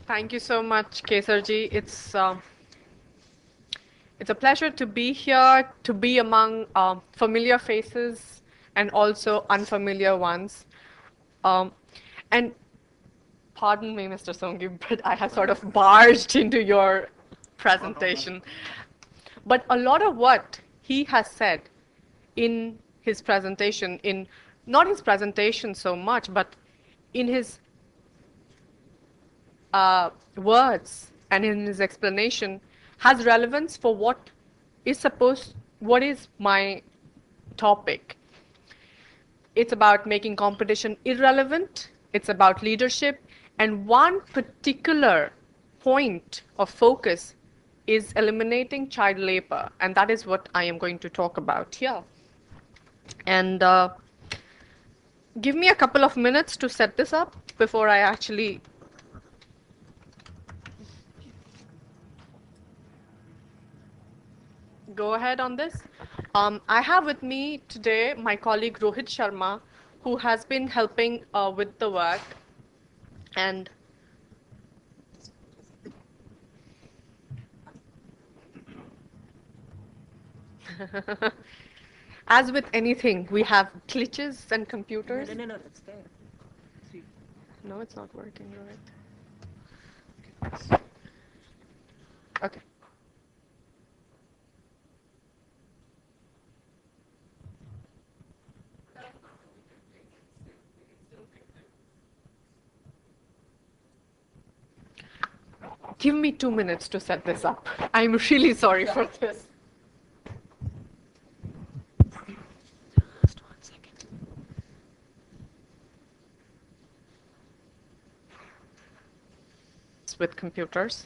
Thank you so much, Kesarji. It's a pleasure to be here, to be among familiar faces and also unfamiliar ones. Um, and pardon me, Mr. Songi, but I have sort of barged into your presentation. But a lot of what he has said in his presentation, in not his presentation so much, but in his words and in his explanation has relevance for what is my topic. It's about making competition irrelevant, it's about leadership, and one particular point of focus is eliminating child labor, and that is what I am going to talk about here. And give me a couple of minutes to set this up before I actually go ahead on this. I have with me today my colleague Rohit Sharma, who has been helping with the work. And as with anything, we have glitches and computers. No, that's there. See. No, it's not working right. Okay. Give me 2 minutes to set this up. I'm really sorry for this. Just 1 second. With computers,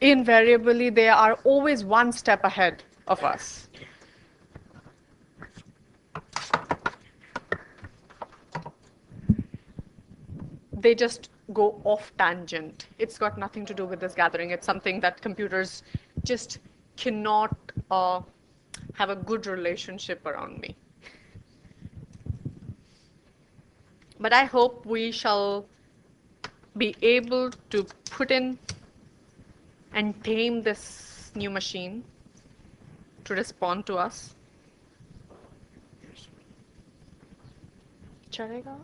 invariably they are always one step ahead of us. They just go off tangent. It's got nothing to do with this gathering. It's something that computers just cannot have a good relationship around me. But I hope we shall be able to put in and tame this new machine to respond to us. Chalega?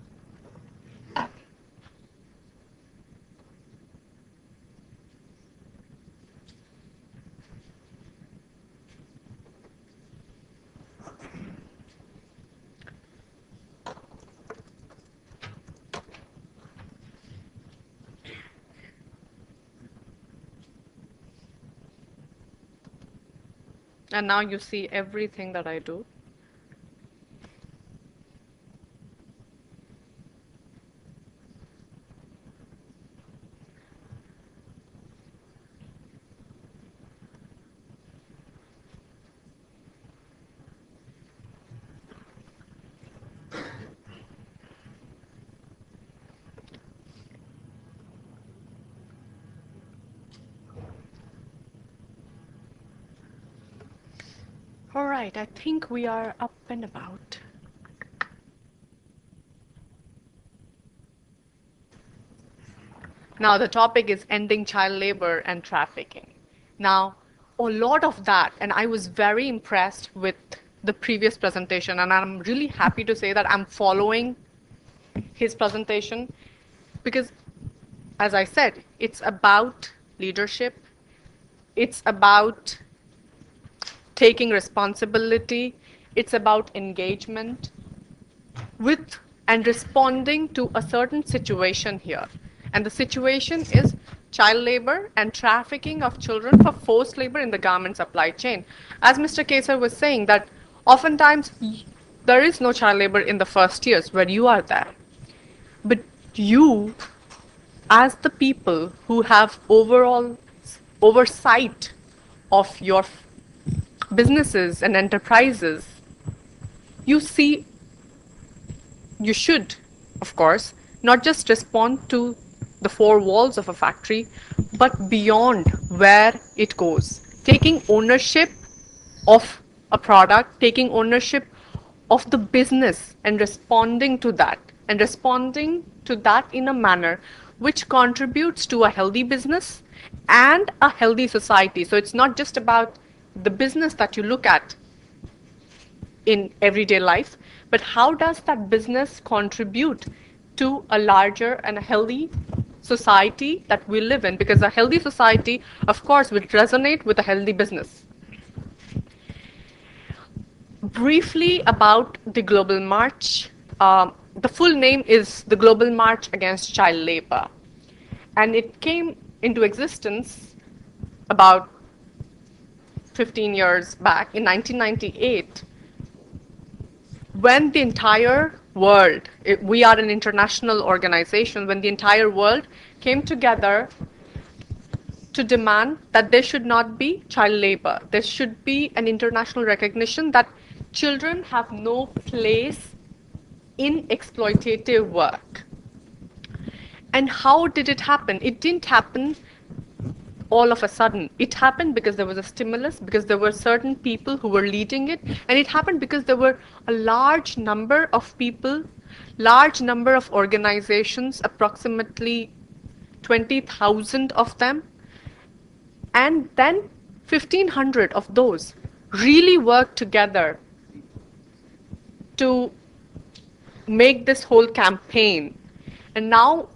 And now you see everything that I do. All right, I think we are up and about. Now, the topic is ending child labor and trafficking. Now, a lot of that, and I was very impressed with the previous presentation, and I'm really happy to say that I'm following his presentation because, as I said, it's about leadership, it's about taking responsibility, it's about engagement with and responding to a certain situation here. And the situation is child labor and trafficking of children for forced labor in the garment supply chain. As Mr. Kesar was saying, that oftentimes there is no child labor in the first years where you are there. But you, as the people who have overall oversight of your businesses and enterprises, you see, you should, of course, not just respond to the four walls of a factory, but beyond where it goes. Taking ownership of a product, taking ownership of the business and responding to that in a manner which contributes to a healthy business and a healthy society. So it's not just about the business that you look at in everyday life, but how does that business contribute to a larger and a healthy society that we live in? Because a healthy society, of course, would resonate with a healthy business. Briefly about the Global March. The full name is the Global March Against Child Labor, and it came into existence about 15 years back in 1998, when the entire world, we are an international organization, when the entire world came together to demand that there should not be child labor. There should be an international recognition that children have no place in exploitative work. And how did it happen? It didn't happen all of a sudden. It happened because there was a stimulus, because there were certain people who were leading it, and it happened because there were a large number of people, large number of organizations, approximately 20,000 of them, and then 1,500 of those really worked together to make this whole campaign. And now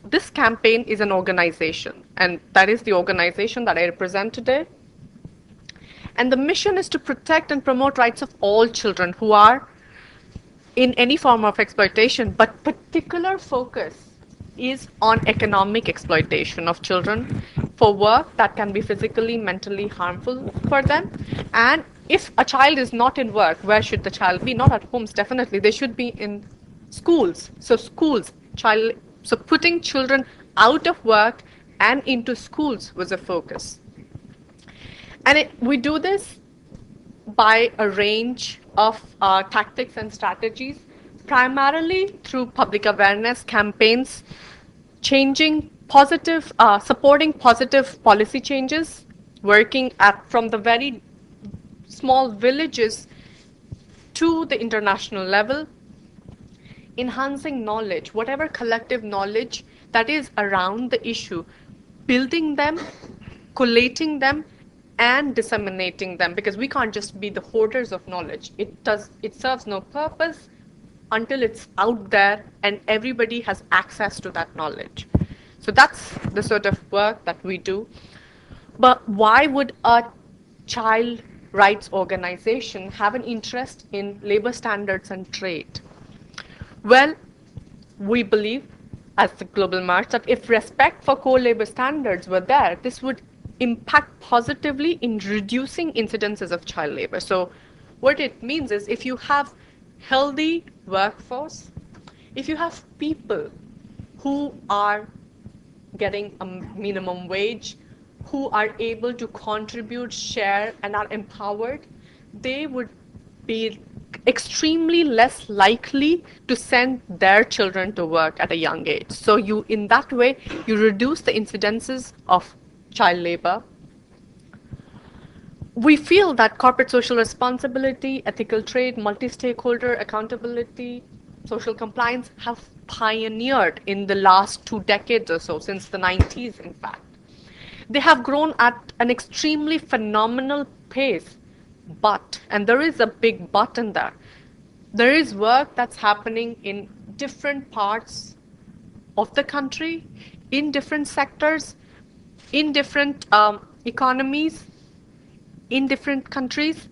this campaign is an organization, and that is the organization that I represent today. And the mission is to protect and promote rights of all children who are in any form of exploitation, but particular focus is on economic exploitation of children for work that can be physically, mentally harmful for them. And if a child is not in work, where should the child be? Not at homes, definitely. They should be in schools. So putting children out of work and into schools was a focus. And we do this by a range of tactics and strategies, primarily through public awareness campaigns, supporting positive policy changes, working from the very small villages to the international level, enhancing knowledge, whatever collective knowledge that is around the issue, building them, collating them, and disseminating them, because we can't just be the hoarders of knowledge. It serves no purpose until it's out there and everybody has access to that knowledge. So that's the sort of work that we do. But why would a child rights organization have an interest in labor standards and trade? Well, we believe, as the Global March, that if respect for core labor standards were there, this would impact positively in reducing incidences of child labor. So what it means is, if you have healthy workforce, if you have people who are getting a minimum wage, who are able to contribute, share, and are empowered, they would be extremely less likely to send their children to work at a young age. So in that way, you reduce the incidences of child labor. We feel that corporate social responsibility, ethical trade, multi-stakeholder accountability, social compliance have pioneered in the last 2 decades or so, since the 90s, in fact. They have grown at an extremely phenomenal pace, but, and there is a big but in there, there is work that's happening in different parts of the country, in different sectors, in different economies, in different countries,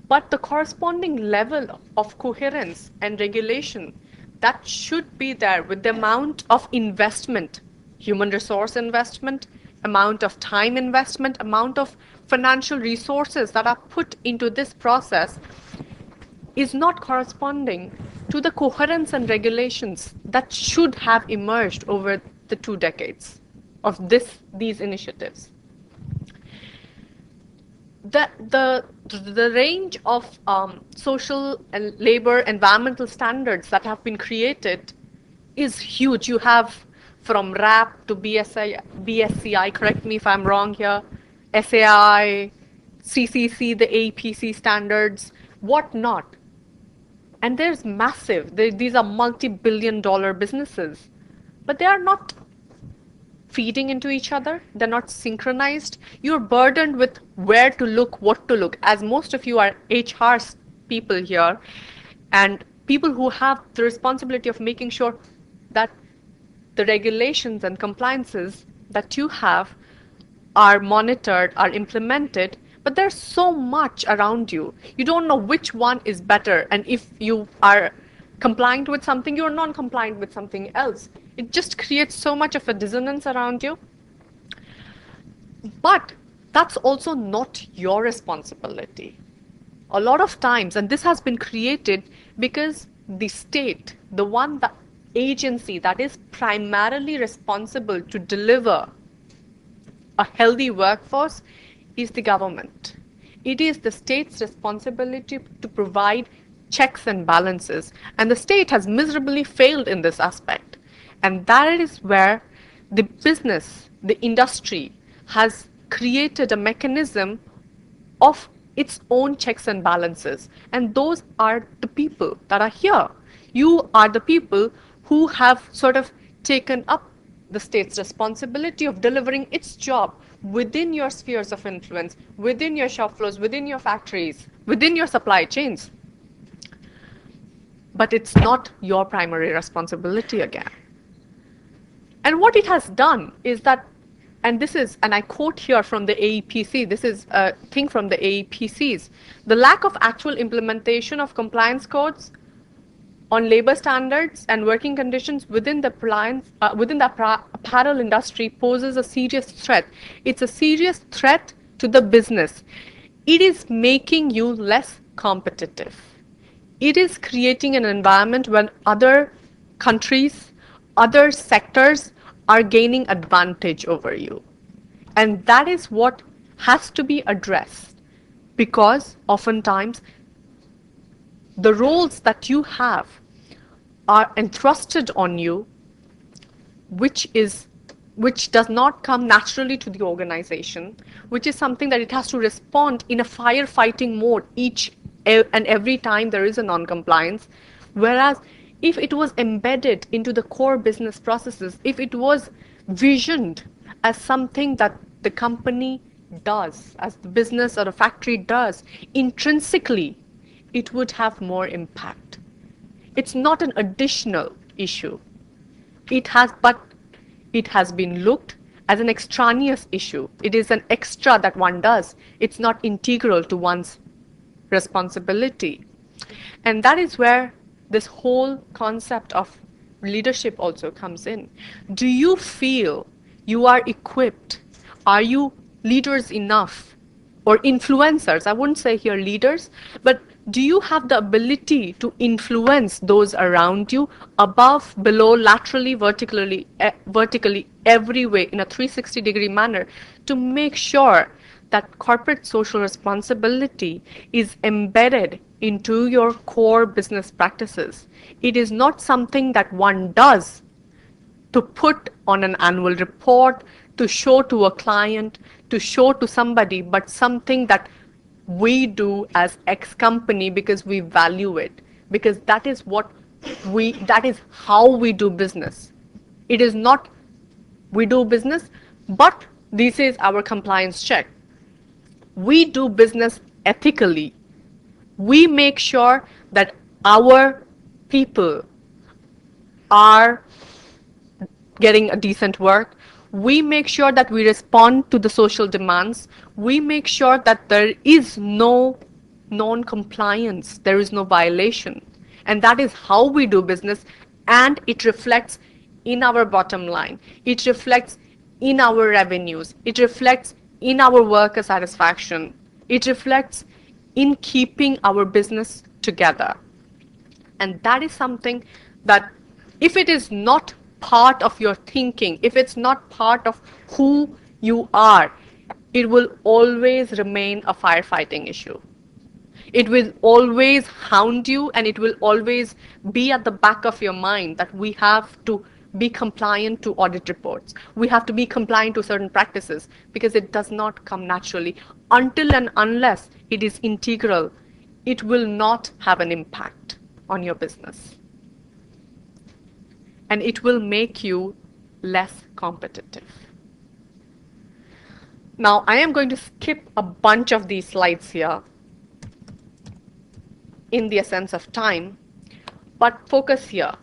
but the corresponding level of coherence and regulation that should be there with the amount of investment, human resource investment, amount of time investment, amount of financial resources that are put into this process is not corresponding to the coherence and regulations that should have emerged over the 2 decades of these initiatives. The range of social and labor environmental standards that have been created is huge. You have from RAP to BSCI, correct me if I'm wrong here, SAI, CCC, the APC standards, whatnot. And there's massive, these are multi-billion-dollar businesses but they are not feeding into each other. They're not synchronized. You're burdened with where to look, what to look, as most of you are HR people here and people who have the responsibility of making sure that the regulations and compliances that you have are monitored, are implemented, but there's so much around you. You don't know which one is better, and if you are compliant with something, you're non-compliant with something else. It just creates so much of a dissonance around you. But that's also not your responsibility. A lot of times, and this has been created because the state, the one that agency that is primarily responsible to deliver a healthy workforce is the government. It is the state's responsibility to provide checks and balances, and the state has miserably failed in this aspect. And that is where the business, the industry, has created a mechanism of its own checks and balances. And those are the people that are here. You are the people who have sort of taken up the state's responsibility of delivering its job within your spheres of influence, within your shop floors, within your factories, within your supply chains. But it's not your primary responsibility again. And what it has done is that, and this is, and I quote here from the AEPC, this is a thing from the AEPCs, the lack of actual implementation of compliance codes on labor standards and working conditions within the apparel industry poses a serious threat. It's a serious threat to the business. It is making you less competitive. It is creating an environment when other countries, other sectors are gaining advantage over you. And that is what has to be addressed, because oftentimes the roles that you have are entrusted on you, which does not come naturally to the organization, which is something that it has to respond in a firefighting mode each and every time there is a non-compliance. Whereas if it was embedded into the core business processes, if it was visioned as something that the company does, as the business or a factory does, intrinsically, it would have more impact. It's not an additional issue. But it has been looked as an extraneous issue. It is an extra that one does. It's not integral to one's responsibility. And that is where this whole concept of leadership also comes in. Do you feel you are equipped? Are you leaders enough? Or influencers? I wouldn't say here leaders, but do you have the ability to influence those around you above, below, laterally, vertically, every way in a 360-degree manner to make sure that corporate social responsibility is embedded into your core business practices? It is not something that one does to put on an annual report, to show to a client, to show to somebody, but something that we do as X company because we value it, because that is how we do business. It is not we do business, but this is our compliance check. We do business ethically. We make sure that our people are getting a decent work. We make sure that we respond to the social demands. We make sure that there is no non-compliance, there is no violation. And that is how we do business, and it reflects in our bottom line. It reflects in our revenues. It reflects in our worker satisfaction. It reflects in keeping our business together. And that is something that if it is not part of your thinking, if it's not part of who you are, it will always remain a firefighting issue. It will always hound you, and it will always be at the back of your mind that we have to be compliant to audit reports. We have to be compliant to certain practices, because it does not come naturally. Until and unless it is integral, it will not have an impact on your business. and it will make you less competitive. Now, I am going to skip a bunch of these slides here in the essence of time, but focus here.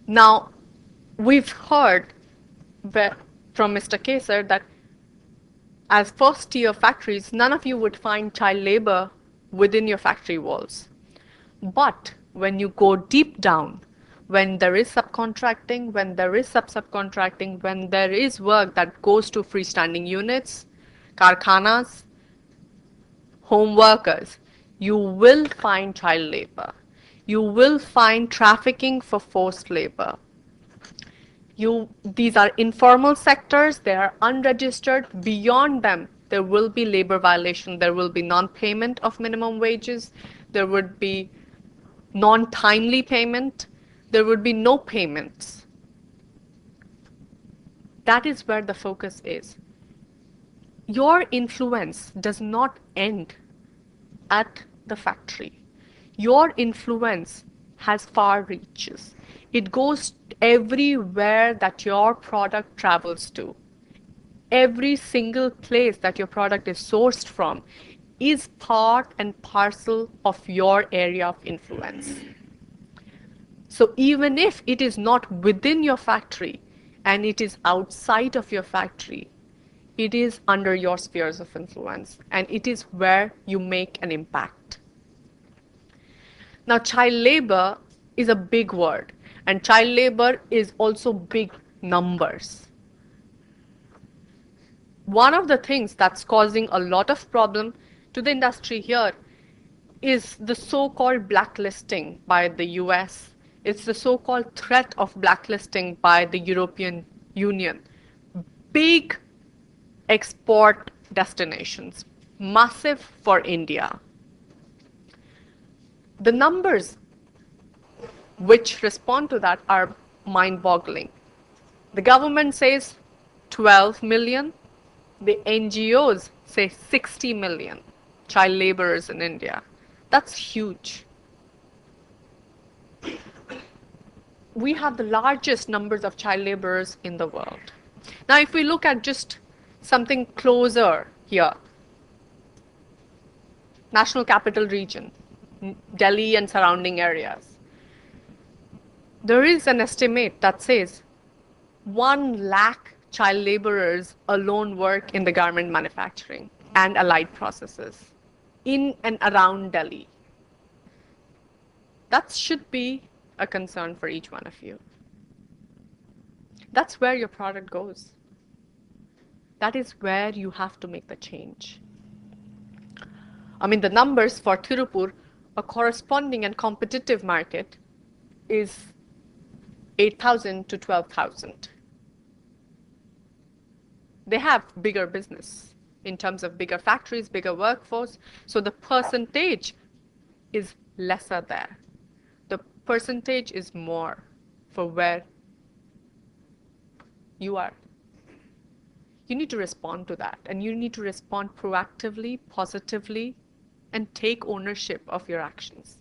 Now, we've heard from Mr. Kesar that as first-tier factories, none of you would find child labor within your factory walls. But when you go deep down, when there is subcontracting, when there is subcontracting, when there is work that goes to freestanding units, karkhanas, home workers, you will find child labor. You will find trafficking for forced labor. These are informal sectors, they are unregistered. Beyond them, there will be labor violation, there will be non-payment of minimum wages, there would be non-timely payment, there would be no payments. That is where the focus is. Your influence does not end at the factory. Your influence has far reaches. It goes everywhere that your product travels to. Every single place that your product is sourced from is part and parcel of your area of influence. So even if it is not within your factory and it is outside of your factory, it is under your spheres of influence and it is where you make an impact. Now, child labor is a big word, and child labor is also big numbers. One of the things that's causing a lot of problem to the industry here is the so-called blacklisting by the US. It's the so-called threat of blacklisting by the European Union. Big export destinations, massive for India. The numbers which respond to that are mind-boggling. The government says 12 million, the NGOs say 60 million child laborers in India. That's huge. We have the largest numbers of child laborers in the world. Now, if we look at just something closer here, National Capital Region, Delhi and surrounding areas, there is an estimate that says 1 lakh child laborers alone work in the garment manufacturing and allied processes in and around Delhi. That should be a concern for each one of you. That's where your product goes. That is where you have to make the change. I mean, the numbers for Tirupur, a corresponding and competitive market, is 8,000 to 12,000. They have bigger business in terms of bigger factories, bigger workforce, so the percentage is lesser there. The percentage is more for where you are. You need to respond to that, and you need to respond proactively, positively, and take ownership of your actions.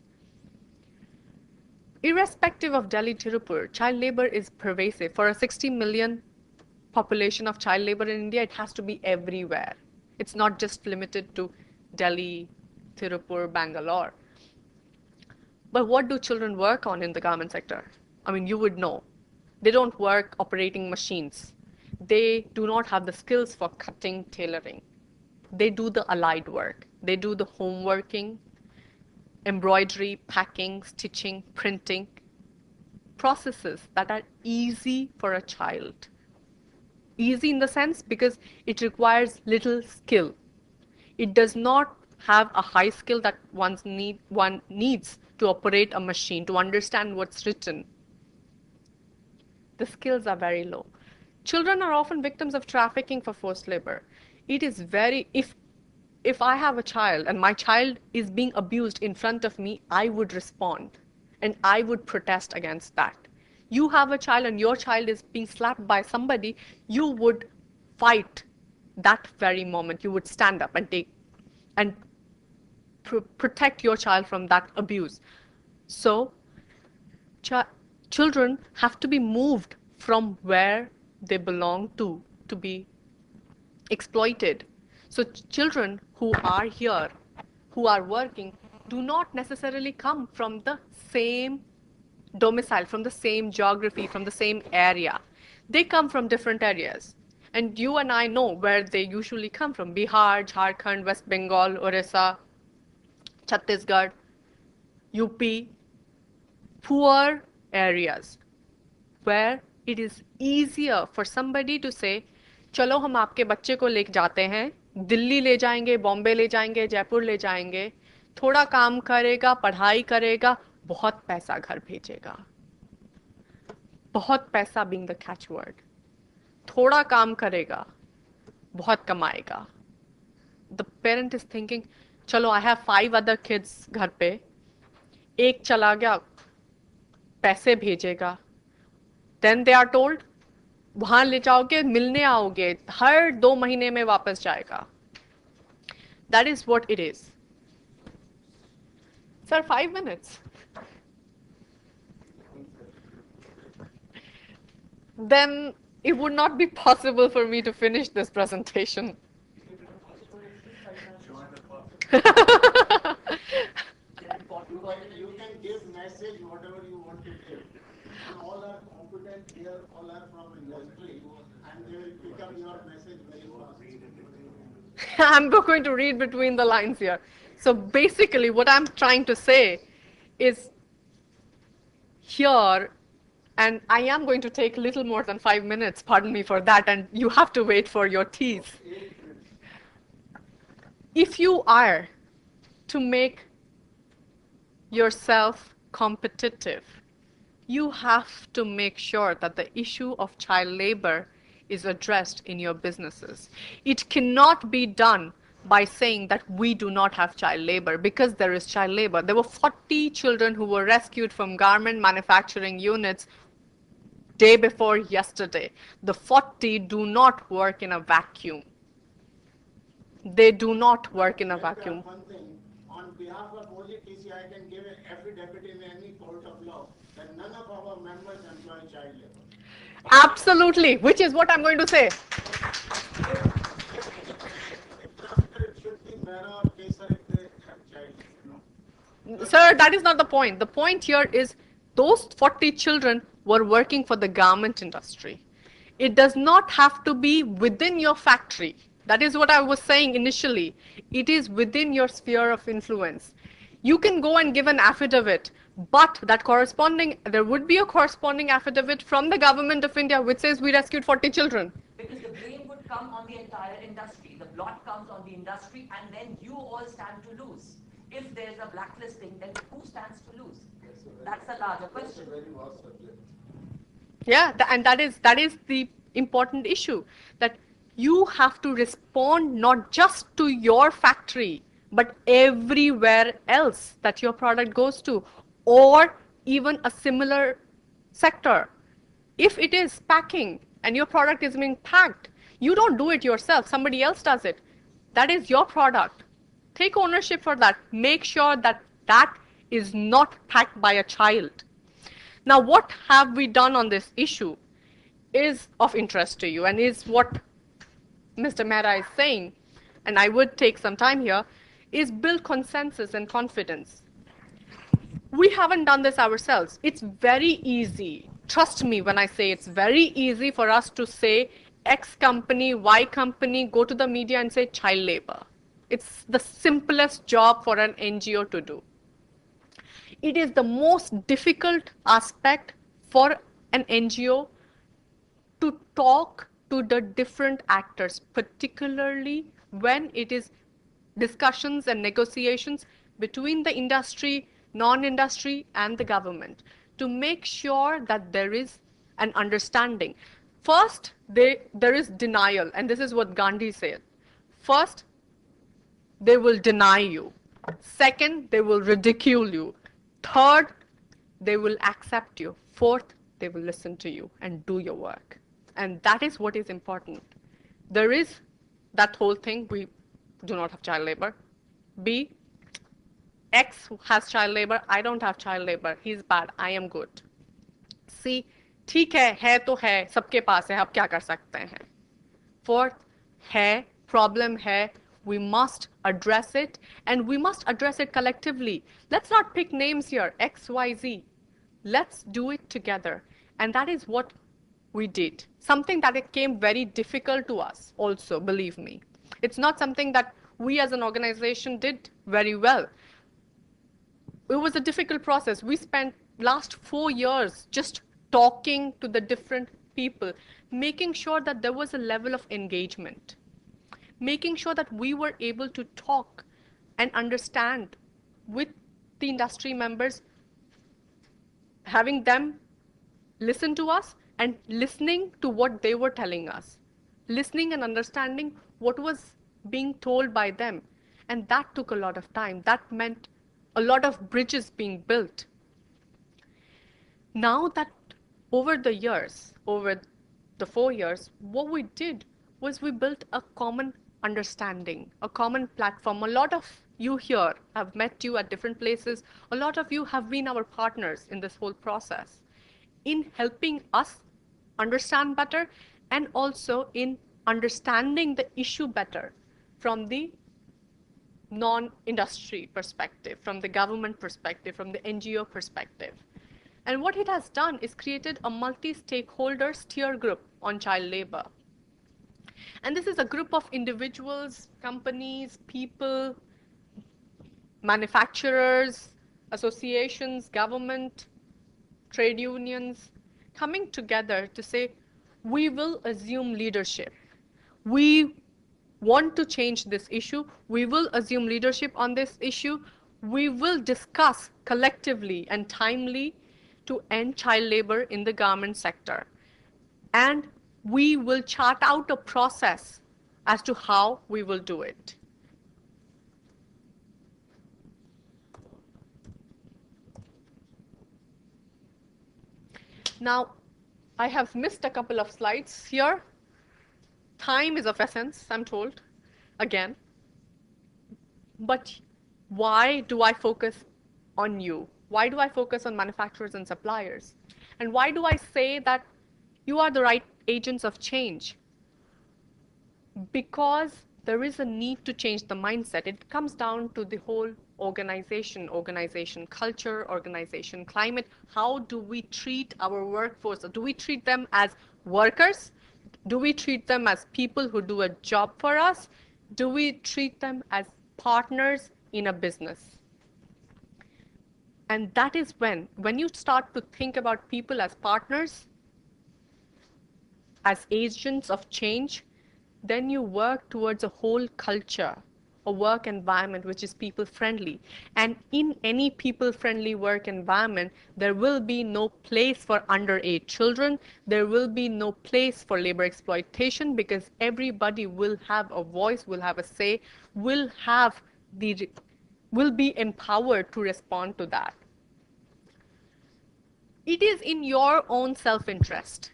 Irrespective of Delhi, Tirupur, child labor is pervasive. For a 60 million population of child labor in India, it has to be everywhere. It's not just limited to Delhi, Tirupur, Bangalore. But what do children work on in the garment sector? I mean, you would know. They don't work operating machines. They do not have the skills for cutting, tailoring. They do the allied work. They do the homeworking, embroidery, packing, stitching, printing, processes that are easy for a child. Easy in the sense because it requires little skill. It does not have a high skill that one needs to operate a machine, to understand what's written. The skills are very low. Children are often victims of trafficking for forced labor. It is very, if I have a child and my child is being abused in front of me, I would respond and I would protest against that. You have a child and your child is being slapped by somebody, you would fight that very moment. You would stand up and protect your child from that abuse. So Children have to be moved from where they belong to be exploited. So children who are here, who are working, do not necessarily come from the same domicile, from the same geography, from the same area. They come from different areas. And you and I know where they usually come from: Bihar, Jharkhand, West Bengal, Orissa, Chhattisgarh, UP, poor areas where it is easier for somebody to say, चलो हम आपके बच्चे को ले जाते हैं, दिल्ली ले जाएंगे, बॉम्बे ले जाएंगे, जयपुर ले जाएंगे, थोड़ा काम करेगा, पढ़ाई करेगा, बहुत पैसा घर भेजेगा. बहुत पैसा being the catchword. थोड़ा काम करेगा, बहुत कमाएगा. The parent is thinking, चलो I have 5 other kids घर पे, एक चला गया, पैसे भेजेगा. Then they are told, वहां ले जाओगे, मिलने आओगे, हर 2 महीने में वापस जाएगा. That is what it is. Sir, 5 minutes. Then it would not be possible for me to finish this presentation. Because you can give message whatever you want to give. And all are competent here, all are from industry, and they will pick up your message very fast. I'm going to read between the lines here. So basically, what I'm trying to say is here, and I am going to take a little more than 5 minutes, pardon me for that, and you have to wait for your teas. If you are to make yourself competitive, you have to make sure that the issue of child labor is addressed in your businesses. It cannot be done by saying that we do not have child labor, because there is child labor. There were 40 children who were rescued from garment manufacturing units day before yesterday. The 40 do not work in a vacuum. They do not work in a vacuum. One thing, on behalf of OGTC, I can give an affidavit in any court of law that none of our members employ child labor. Absolutely, which is what I'm going to say. It should be Mera or Kesar if they have child. Sir, that is not the point. The point here is those 40 children were working for the garment industry. It does not have to be within your factory. That is what I was saying initially. It is within your sphere of influence. You can go and give an affidavit, but there would be a corresponding affidavit from the government of India which says we rescued 40 children. Because the blame would come on the entire industry. The blot comes on the industry, and then you all stand to lose. If there's a blacklisting, then who stands to lose? That's a larger question. Yeah, and that is the important issue, that you have to respond not just to your factory, but everywhere else that your product goes to, or even a similar sector. If it is packing and your product is being packed, you don't do it yourself, somebody else does it. That is your product. Take ownership for that. Make sure that that is not packed by a child. Now, what have we done on this issue is of interest to you, and is what Mr. Mehra is saying, and I would take some time here, is build consensus and confidence. We haven't done this ourselves. It's very easy. Trust me when I say it's very easy for us to say X company, Y company, go to the media and say child labor. It's the simplest job for an NGO to do. It is the most difficult aspect for an NGO to talk to the different actors, particularly when it is discussions and negotiations between the industry, non-industry, and the government, to make sure that there is an understanding. First, there is denial, and this is what Gandhi said. First, they will deny you. Second, they will ridicule you. Third, they will accept you. Fourth, they will listen to you and do your work. And that is what is important. There is that whole thing, we do not have child labor. B, X has child labor, I don't have child labor, he's bad, I am good. सी ठीक है तो है, सबके पास है, अब क्या कर सकते हैं. Fourth, है, problem है, we must address it, and we must address it collectively. Let's not pick names here, X, Y, Z. Let's do it together. And that is what we did. Something that it came very difficult to us also, believe me. It's not something that we as an organization did very well. It was a difficult process. We spent last 4 years just talking to the different people, making sure that there was a level of engagement, making sure that we were able to talk and understand with the industry members, having them listen to us and listening to what they were telling us, listening and understanding what was being told by them. And that took a lot of time. That meant a lot of bridges being built. Now that over the years, over the 4 years, what we did was we built a common understanding, a common platform. A lot of you here have met you at different places. A lot of you have been our partners in this whole process in helping us understand better and also in understanding the issue better from the non-industry perspective, from the government perspective, from the NGO perspective. And what it has done is created a multi-stakeholder steer group on child labor. And this is a group of individuals, companies, people, manufacturers, associations, government, trade unions, coming together to say, we will assume leadership. We want to change this issue. We will assume leadership on this issue. We will discuss collectively and timely to end child labor in the garment sector. And we will chart out a process as to how we will do it. Now, I have missed a couple of slides here. Time is of essence, I'm told, again. But why do I focus on you? Why do I focus on manufacturers and suppliers? And why do I say that you are the right agents of change? Because there is a need to change the mindset. It comes down to the whole organization culture, organization climate. How do we treat our workforce? Do we treat them as workers? Do we treat them as people who do a job for us? Do we treat them as partners in a business? And that is when you start to think about people as partners, as agents of change, then you work towards a whole culture, a work environment which is people-friendly. And in any people-friendly work environment, there will be no place for underage children. There will be no place for labor exploitation because everybody will have a voice, will have a say, will be empowered to respond to that. It is in your own self-interest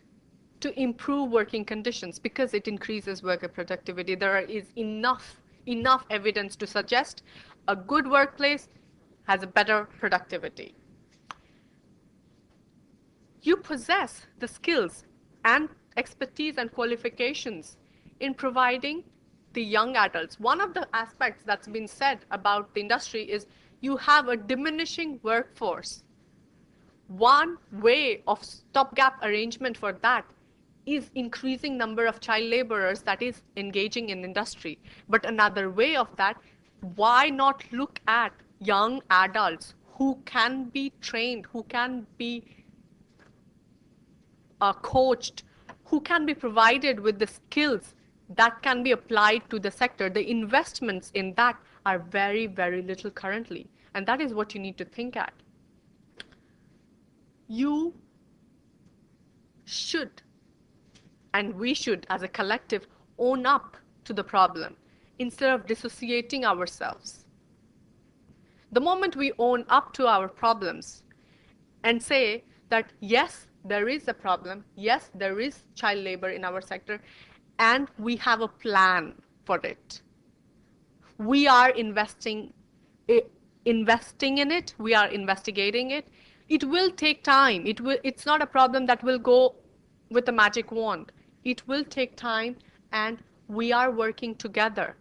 to improve working conditions because it increases worker productivity. There is enough evidence to suggest a good workplace has a better productivity. You possess the skills and expertise and qualifications in providing the young adults. One of the aspects that's been said about the industry is you have a diminishing workforce. One way of stopgap arrangement for that is increasing number of child laborers that is engaging in industry. But another way of that, why not look at young adults who can be trained, who can be coached, who can be provided with the skills that can be applied to the sector. The investments in that are very, very little currently. And that is what you need to think at. You should, and we should as a collective, own up to the problem instead of dissociating ourselves. The moment we own up to our problems and say that yes, there is a problem, yes, there is child labor in our sector, and we have a plan for it. We are investing in it, we are investigating it. It will take time. It's not a problem that will go with a magic wand. It will take time, and we are working together.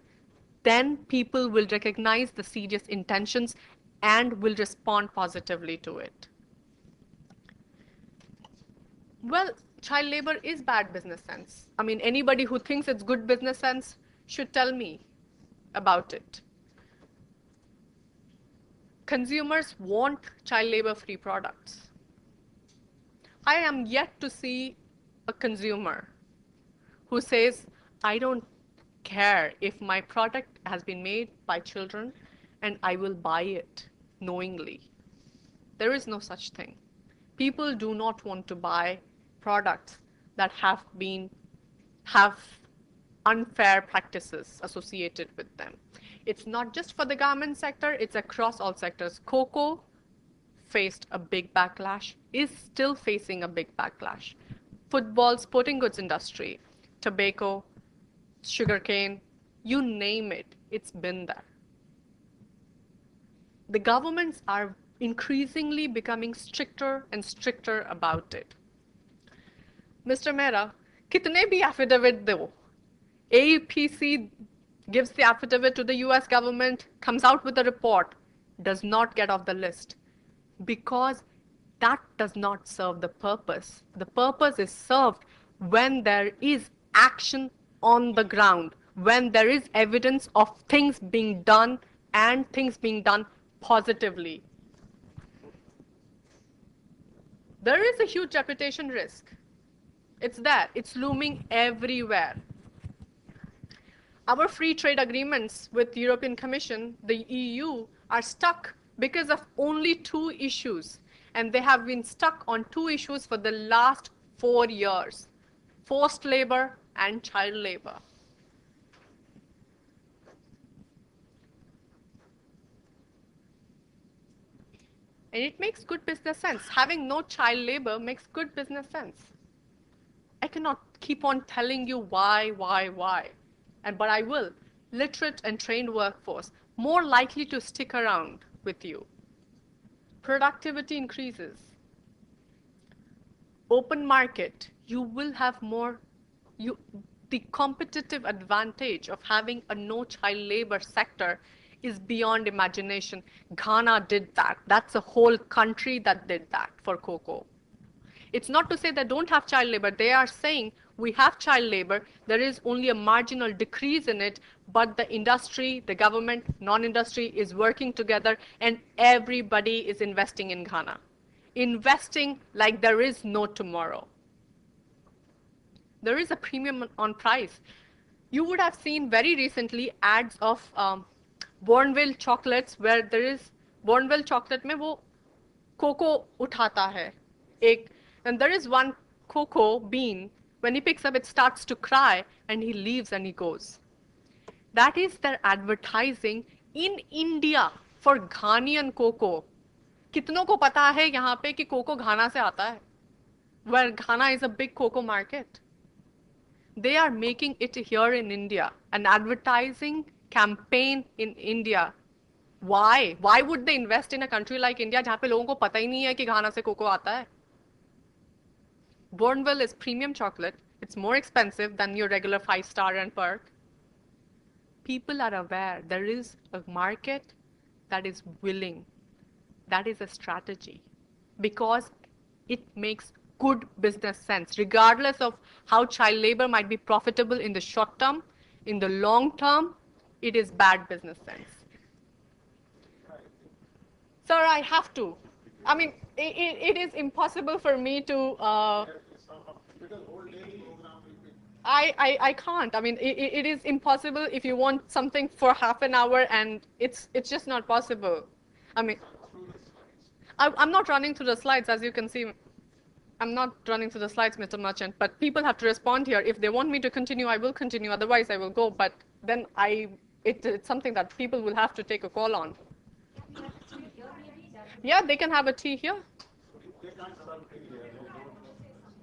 Then people will recognize the serious intentions and will respond positively to it. Well, child labor is bad business sense. I mean, anybody who thinks it's good business sense should tell me about it. Consumers want child labor free products. I am yet to see a consumer who says, I don't care if my product has been made by children and I will buy it knowingly. There is no such thing. People do not want to buy products that have unfair practices associated with them. It's not just for the garment sector, it's across all sectors. Cocoa faced a big backlash, is still facing a big backlash. Football, sporting goods industry, tobacco, sugarcane, you name it, it's been there. The governments are increasingly becoming stricter and stricter about it. Mr. Mehra, kitne bhi affidavit do, AEPC gives the affidavit to the US government, comes out with a report, does not get off the list because that does not serve the purpose. The purpose is served when there is action on the ground, when there is evidence of things being done and things being done positively. There is a huge reputation risk. It's there. It's looming everywhere. Our free trade agreements with the European Commission, the EU, are stuck because of only 2 issues. And they have been stuck on 2 issues for the last 4 years. Forced labor and child labor. And it makes good business sense. Having no child labor makes good business sense. I cannot keep on telling you why. But I will. Literate and trained workforce, more likely to stick around with you. Productivity increases. Open market, you will have more. The competitive advantage of having a no child labor sector is beyond imagination. Ghana did that. That's a whole country that did that for cocoa. It's not to say they don't have child labor. They are saying we have child labor. There is only a marginal decrease in it, but the industry, the government, non-industry is working together and everybody is investing in Ghana. Investing like there is no tomorrow. There is a premium on price. You would have seen very recently ads of Bournville chocolates where there is Bournville chocolate में वो cocoa उठाता है एक, and there is one cocoa bean, when he picks up it starts to cry and he leaves and he goes. That is their advertising in India for Ghanaian cocoa. कितनों को पता है यहाँ पे कि कोको घाना से आता है, where Ghana is a big cocoa market. They are making it here in India, an advertising campaign in India. Why? Why would they invest in a country like India जहाँ पे लोगों को पता ही नहीं है कि घाना से कोको आता है? Bournville is premium chocolate. It's more expensive than your regular 5-star and Perk. People are aware there is a market that is willing. That is a strategy because it makes good business sense, regardless of how child labor might be profitable in the short term. In the long term, it is bad business sense. Sir, I have to. I mean, it is impossible for me to. I can't. I mean, it is impossible if you want something for half an hour, and it's just not possible. I mean, I'm not running through the slides, as you can see. I'm not running through the slides, Mr. Merchant, but people have to respond here. If they want me to continue, I will continue. Otherwise, I will go. But then it's something that people will have to take a call on. Yeah, they can have a tea here. They can't serve tea here.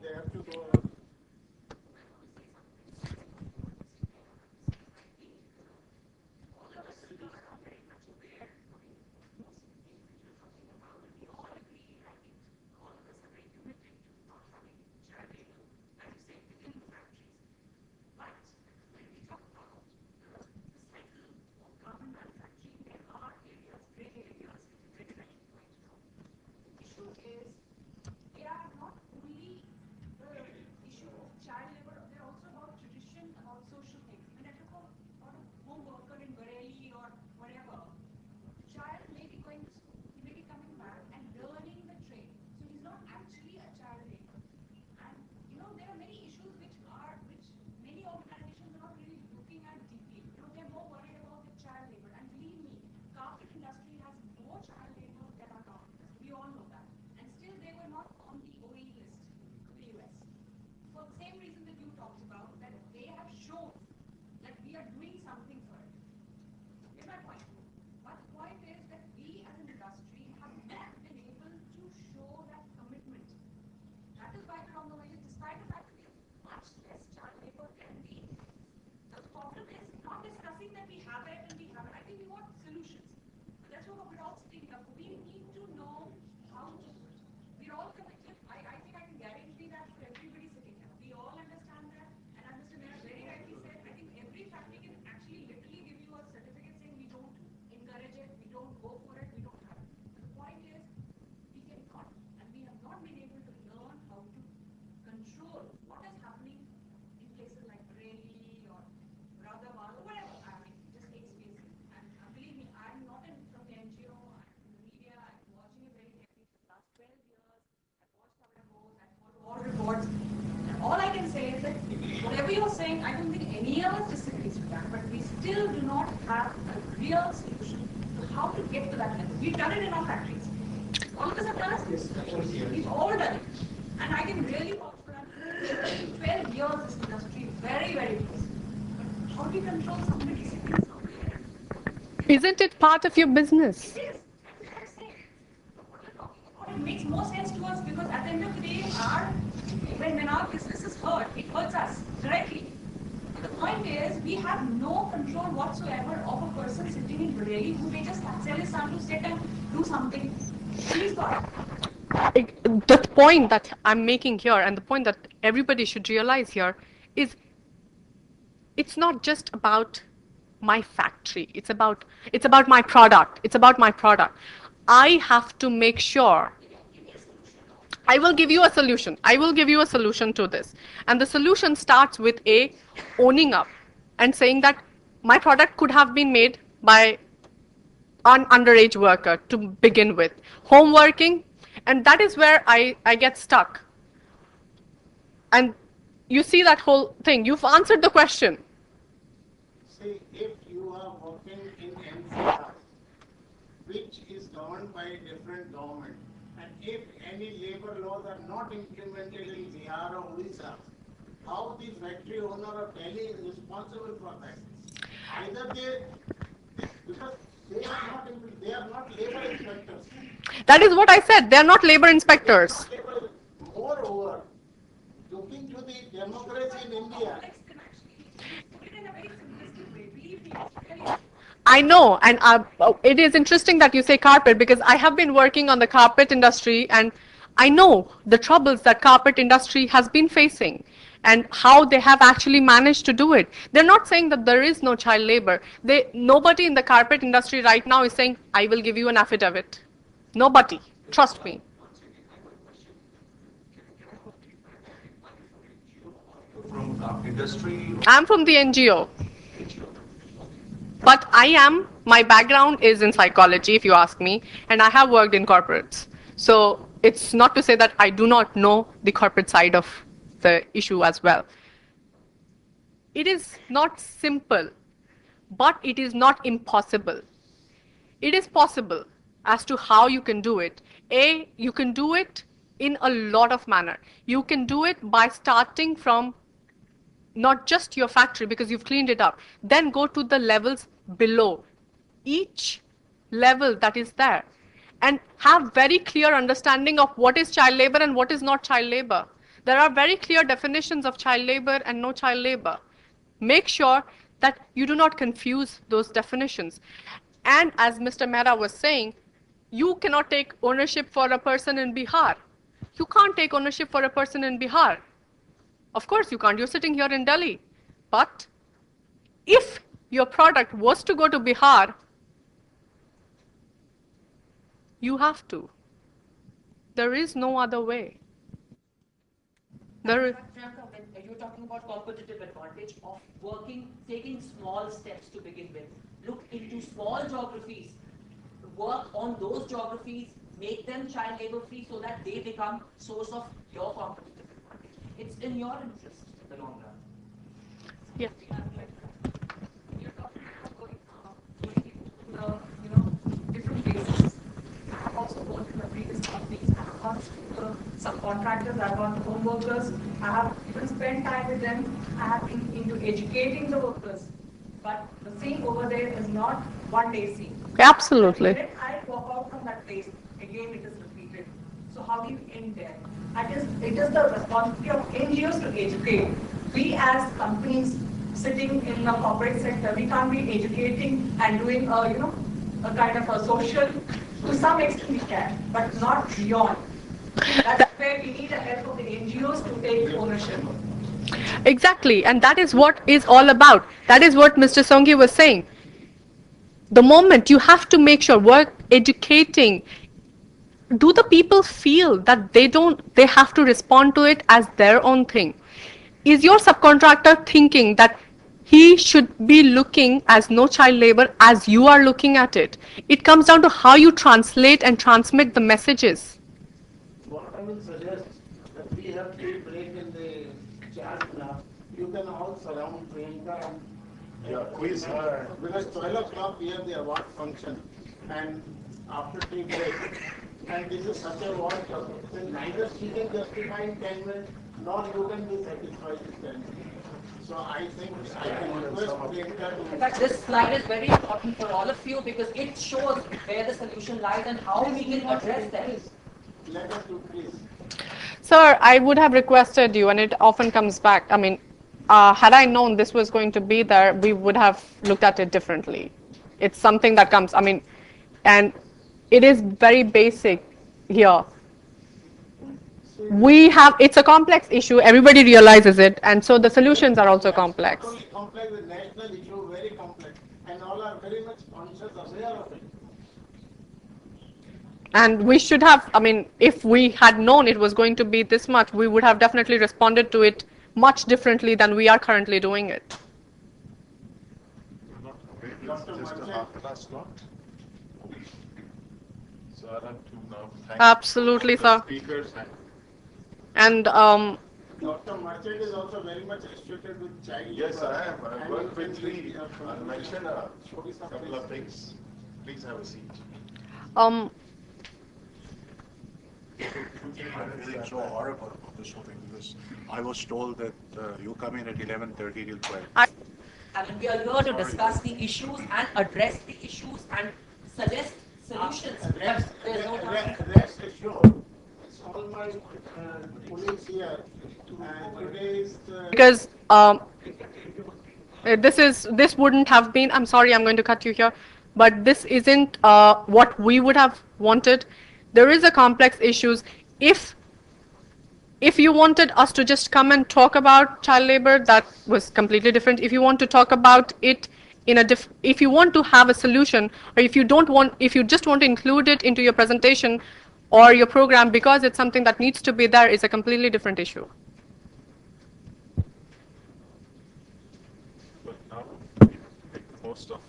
They have to go. we are doing something for it. Is my point. But the point is that we as an industry have not been able to show that commitment. That is why from the way, despite the fact that we have much less child labor than we, the problem is not discussing that we have it and we have it. I think we want solutions. But that's what we're all sitting up. We need to know how to do it. We're all connected. I think I can guarantee that for everybody sitting here. We all understand that. And as Mr. Mayor very rightly said, I think every factory can actually literally give you a certificate saying we don't encourage it, we don't go for it, we don't have it. The point is, we cannot, and we have not been able to learn how to control what is happening in places like Bareilly or Radhawan or whatever. I mean, just take spaces. And believe me, I'm not from the NGO, I'm in the media, I'm watching it very carefully for the last 12 years. I've watched how it goes, I've followed all reports. And all I can say is that whatever you're saying, I don't think any of us disagrees with that, but we still do not have a real solution to how to get to that level. We've done it in our factories. All of us have done it. We've all done it. And I can really vouch for that. 12 years this industry, very, very close. But how do you control somebody sitting somewhere? Isn't it part of your business? It is. That's what I'm saying. What you're talking about, it makes more sense to us because at the end of the day, when our business is hurt, it hurts us directly. The point is, we have no control whatsoever of a person sitting in Bareilly who may just tell his son to sit and do something. Please God. The point that I'm making here and the point that everybody should realize here is it's not just about my factory. It's about my product. It's about my product. I have to make sure. I will give you a solution. I will give you a solution to this. And the solution starts with owning up and saying that my product could have been made by an underage worker to begin with. Home working, and that is where I get stuck. And you see that whole thing. You've answered the question. See, if you are working in NCR, which is governed by a different government, and if any labor laws are not implemented in Bihar or Odisha, how the factory owner of Delhi is responsible for that? Either because they are not labor inspectors. That is what I said. They are not labor inspectors. Moreover, looking to the democracy in India, Put it in a very simplistic way. Believe me, it's really. I know, and it is interesting that you say carpet because I have been working on the carpet industry and I know the troubles that carpet industry has been facing and how they have actually managed to do it. They're not saying that there is no child labor. Nobody in the carpet industry right now is saying, I will give you an affidavit. Nobody. Trust me. From industry? I'm from the NGO. But my background is in psychology, if you ask me, and I have worked in corporates. So it's not to say that I do not know the corporate side of the issue as well. It is not simple, but it is not impossible. It is possible as to how you can do it. You can do it in a lot of manner. You can do it by starting from not just your factory because you've cleaned it up. Then go to the levels below each level that is there and have very clear understanding of what is child labor and what is not child labor. There are very clear definitions of child labor and no child labor. Make sure that you do not confuse those definitions. And as Mr. Mehra was saying, you cannot take ownership for a person in Bihar. You can't take ownership for a person in Bihar. Of course you can't. You're sitting here in Delhi. But if your product was to go to Bihar, you have to. There is no other way. Priyanka, when you're talking about competitive advantage of taking small steps to begin with, look into small geographies, work on those geographies, make them child labor free so that they become source of your competitive advantage. It's in your interest in the long run. Yeah. You're talking about going into different places. I've also worked in the previous companies. I've gone to subcontractors, I've gone to home workers. I have even spent time with them. I have been into educating the workers. but the scene over there is not one day scene. Absolutely. The minute I walk out from that place, again it is repeated. So how do you end there? It is the responsibility of NGOs to educate. We as companies sitting in the corporate sector, we can't be educating and doing a kind of a social, to some extent we can, but not beyond. That's where we need the help of the NGOs to take ownership. Exactly, and that is what is all about. That is what Mr. Songi was saying. The moment you have to make sure work educating, do the people feel that they have to respond to it as their own thing? Is your subcontractor thinking that he should be looking as no child labor as you are looking at it? It comes down to how you translate and transmit the messages. What I will suggest, that we have tea break in the chat now. You can all surround Priyanka and quiz her. Because 12 o'clock we have the award function, and after tea break, and this is such a award, then neither she can justify in 10 minutes, nor you can be satisfied in 10 minutes. So I think I can request Priyanka to. In fact, this slide is very important for all of you because it shows where the solution lies and how we can address them. Let us do, please. Sir, I would have requested you, and it often comes back. I mean, had I known this was going to be there, we would have looked at it differently. It's something that comes, I mean, and it is very basic here. It's a complex issue, everybody realizes it, and so the solutions are also complex. Not only complex, the national issue very complex, and all are very much conscious, aware of it. And we should have, I mean, if we had known it was going to be this much, we would have definitely responded to it much differently than we are currently doing it. Dr. Just a Marchand. half-class slot. So I'll have to now thank Absolutely, the sir. speakers And and Dr. Marchand is also very much restricted with child labor. yes, I am. I've And worked you can with three. be, I'll mention a show me some couple of place. things. Please have a seat. I'm feeling so horrible about this whole thing because I was told that you come in at 11:30 till 12. And we are here to discuss the issues and address the issues and suggest solutions. But Rest, there's no time. rest assured, it's all my colleagues here, and today is the. because this wouldn't have been, I'm sorry, I'm going to cut you here, but this isn't what we would have wanted. There is a complex issues. If you wanted us to just come and talk about child labor, that was completely different. If you want to talk about it in a if you want to have a solution, or if you just want to include it into your presentation or your program because it's something that needs to be there, is a completely different issue. But now, most of